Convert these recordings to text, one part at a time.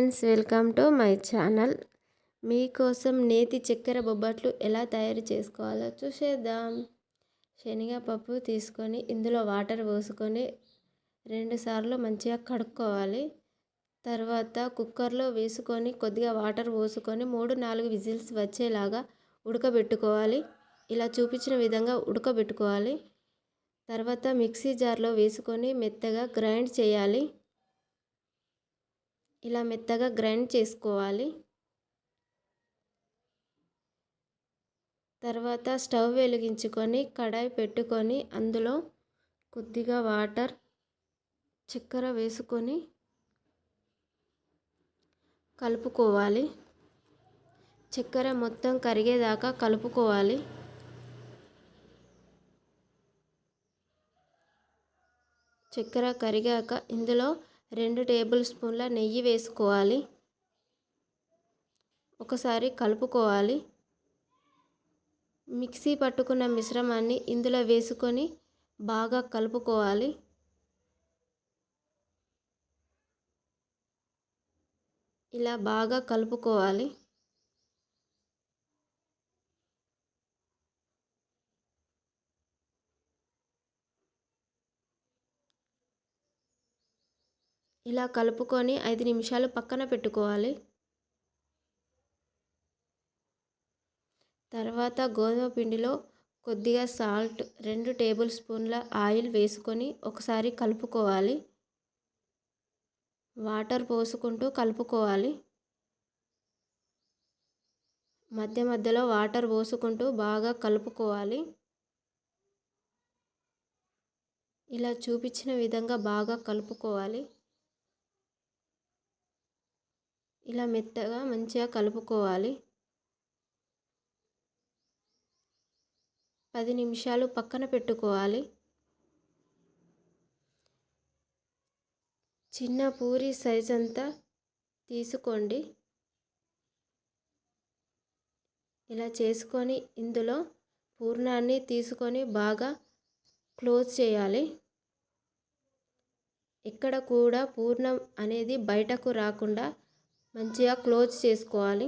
Friends, welcome to my channel. మీకోసం నేతి చక్కెర బొబ్బట్లు ఎలా తయారు చేసుకోవాలో చూసేద్దాం. శనగపప్పు తీసుకొని ఇందులో వాటర్ పోసుకొని 2 సార్లు మంచిగా కడుక్కోవాలి. తర్వాత కుక్కర్లో వేసుకొని కొద్దిగా వాటర్ పోసుకొని 3-4 విజిల్స్ వచ్చేలాగా ఉడకబెట్టుకోవాలి. ఇలా చూపించిన విధంగా ఉడకబెట్టుకోవాలి. తర్వాత మిక్సీ జార్లో వేసుకొని మెత్తగా గ్రైండ్ చేయాలి. ఇలా మెత్తగా గ్రైండ్ చేసుకోవాలి. తర్వాత స్టవ్ వెలిగించుకొని కడాయి పెట్టుకొని అందులో కొద్దిగా వాటర్, చక్కెర వేసుకొని కలుపుకోవాలి. చక్కెర మొత్తం కరిగేదాకా కలుపుకోవాలి. చక్కెర కరిగాక ఇందులో 2 టేబుల్ స్పూన్ల నెయ్యి వేసుకోవాలి. ఒకసారి కలుపుకోవాలి. మిక్సీ పట్టుకున్న మిశ్రమాన్ని ఇందులో వేసుకొని బాగా కలుపుకోవాలి. ఇలా బాగా కలుపుకోవాలి. ఇలా కలుపుకొని 5 నిమిషాలు పక్కన పెట్టుకోవాలి. తర్వాత గోధుమ పిండిలో కొద్దిగా సాల్ట్, 2 టేబుల్ స్పూన్ల ఆయిల్ వేసుకొని ఒకసారి కలుపుకోవాలి. వాటర్ పోసుకుంటూ కలుపుకోవాలి. మధ్య మధ్యలో వాటర్ పోసుకుంటూ బాగా కలుపుకోవాలి. ఇలా చూపించిన విధంగా బాగా కలుపుకోవాలి. ఇలా మెత్తగా మంచిగా కలుపుకోవాలి. 10 నిమిషాలు పక్కన పెట్టుకోవాలి. చిన్న పూరి సైజ్ అంతా తీసుకోండి. ఇలా చేసుకొని ఇందులో పూర్ణాన్ని తీసుకొని బాగా క్లోజ్ చేయాలి. ఎక్కడ కూడా పూర్ణం అనేది బయటకు రాకుండా మంచిగా క్లోజ్ చేసుకోవాలి.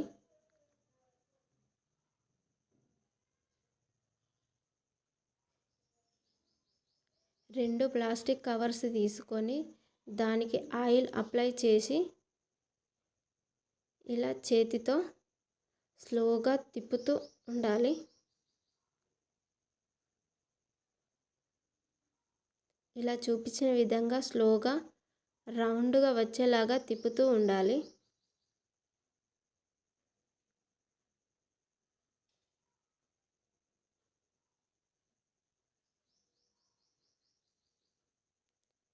2 ప్లాస్టిక్ కవర్స్ తీసుకొని దానికి ఆయిల్ అప్లై చేసి ఇలా చేతితో స్లోగా తిప్పుతూ ఉండాలి. ఇలా చూపించిన విధంగా స్లోగా రౌండ్గా వచ్చేలాగా తిప్పుతూ ఉండాలి.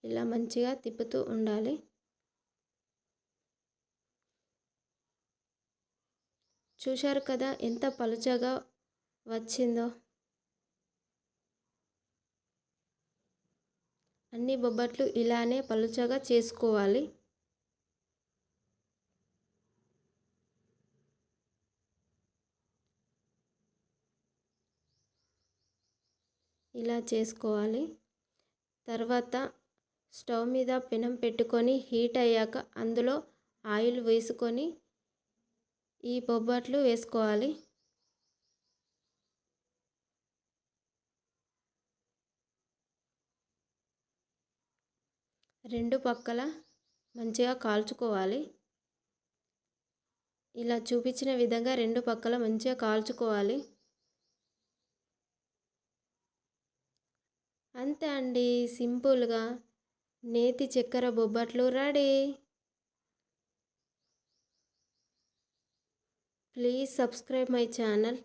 ఇలా మంచిగా తిప్పుతూ ఉండాలి. చూశారు కదా ఎంత పలుచగా వచ్చిందో. అన్ని బొబ్బట్లు ఇలానే పలుచగా చేసుకోవాలి. ఇలా చేసుకోవాలి. తర్వాత స్టవ్ మీద పెనం పెట్టుకొని హీట్ అయ్యాక అందులో ఆయిల్ వేసుకొని ఈ బొబ్బట్లు వేసుకోవాలి. రెండు పక్కల మంచిగా కాల్చుకోవాలి. ఇలా చూపించిన విధంగా 2 పక్కల మంచిగా కాల్చుకోవాలి. అంతే అండి, సింపుల్గా నేతి చక్కెర బొబ్బట్లు ready. Please subscribe my channel.